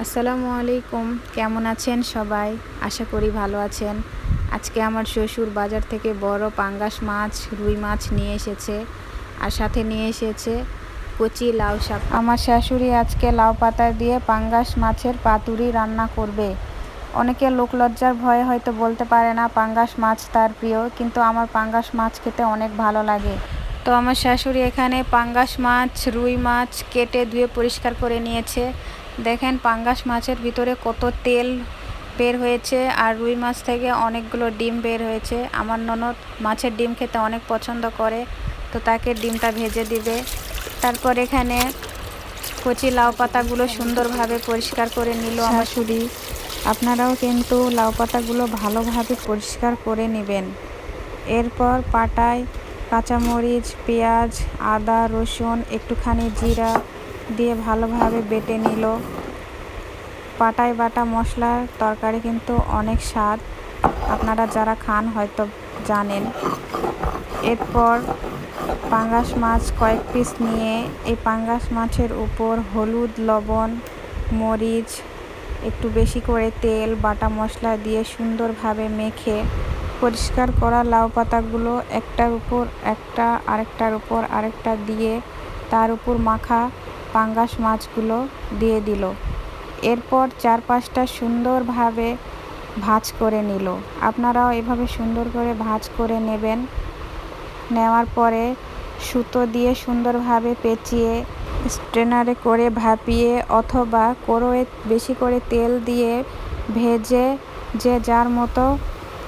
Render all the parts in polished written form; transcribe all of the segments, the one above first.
আসসালামু আলাইকুম। কেমন আছেন সবাই? আশা করি ভালো আছেন। আজকে আমার শ্বশুর বাজার থেকে বড় পাঙ্গাস মাছ, রুই মাছ নিয়ে এসেছে, আর সাথে নিয়ে এসেছে কচি লাউ শাক। আমার শাশুড়ি আজকে লাউ পাতা দিয়ে পাঙ্গাস মাছের পাতুরি রান্না করবে। অনেকে লোকলজ্জার ভয়ে হয়তো বলতে পারে না পাঙ্গাস মাছ তার প্রিয়, কিন্তু আমার পাঙ্গাস মাছ খেতে অনেক ভালো লাগে। তো আমার শাশুড়ি এখানে পাঙ্গাস মাছ, রুই মাছ কেটে ধুয়ে পরিষ্কার করে নিয়েছে। দেখেন পাঙ্গাস মাছের ভিতরে কত তেল বের হয়েছে, আর রুই মাছ থেকে অনেকগুলো ডিম বের হয়েছে। আমার ননদ মাছের ডিম খেতে অনেক পছন্দ করে, তো তাকে ডিমটা ভেজে দিবে। তারপর এখানে কচি লাউ পাতাগুলো সুন্দরভাবে পরিষ্কার করে নিল আমার শাশুড়ি। আপনারাও কিন্তু লাউ পাতাগুলো ভালোভাবে পরিষ্কার করে নেবেন। এরপর পাটায় কাঁচামরিচ, পেঁয়াজ, আদা, রসুন, একটুখানি জিরা দিয়ে ভালোভাবে বেটে নিল। পাটায় বাটা মশলার তরকারি কিন্তু অনেক স্বাদ, আপনারা যারা খান হয়তো জানেন। এরপর পাঙ্গাস মাছ কয়েক পিস নিয়ে এই পাঙ্গাস মাছের উপর হলুদ, লবণ, মরিচ, একটু বেশি করে তেল, বাটা মশলা দিয়ে সুন্দরভাবে মেখে পরিষ্কার করা লাউ পাতাগুলো একটার উপর একটা, আরেকটার উপর আরেকটা দিয়ে তার উপর মাখা পাঙ্গাস মাছগুলো দিয়ে দিল। এরপর 4-5টা সুন্দরভাবে ভাজ করে নিল। আপনারাও এভাবে সুন্দর করে ভাজ করে নেবেন। নেওয়ার পরে সুতো দিয়ে সুন্দরভাবে পেঁচিয়ে স্ট্রেনারে করে ভাপিয়ে অথবা কড়াইয়ে বেশি করে তেল দিয়ে ভেজে যে যার মতো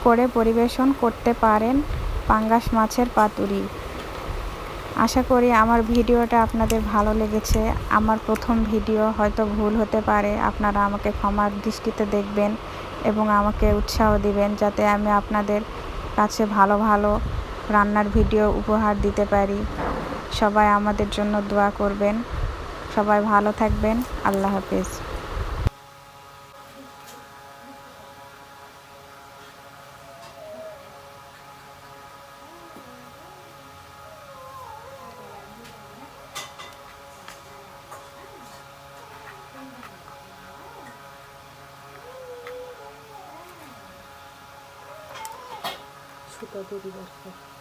করে পরিবেশন করতে পারেন পাঙ্গাস মাছের পাতুরি। আশা করি আমার ভিডিওটা আপনাদের ভালো লেগেছে। আমার প্রথম ভিডিও, হয়তো ভুল হতে পারে, আপনারা আমাকে ক্ষমার দৃষ্টিতে দেখবেন এবং আমাকে উৎসাহ দিবেন যাতে আমি আপনাদের কাছে ভালো ভালো রান্নার ভিডিও উপহার দিতে পারি। সবাই আমাদের জন্য দোয়া করবেন। সবাই ভালো থাকবেন। আল্লাহ হাফেজ। সুতা তৈরি দরকার।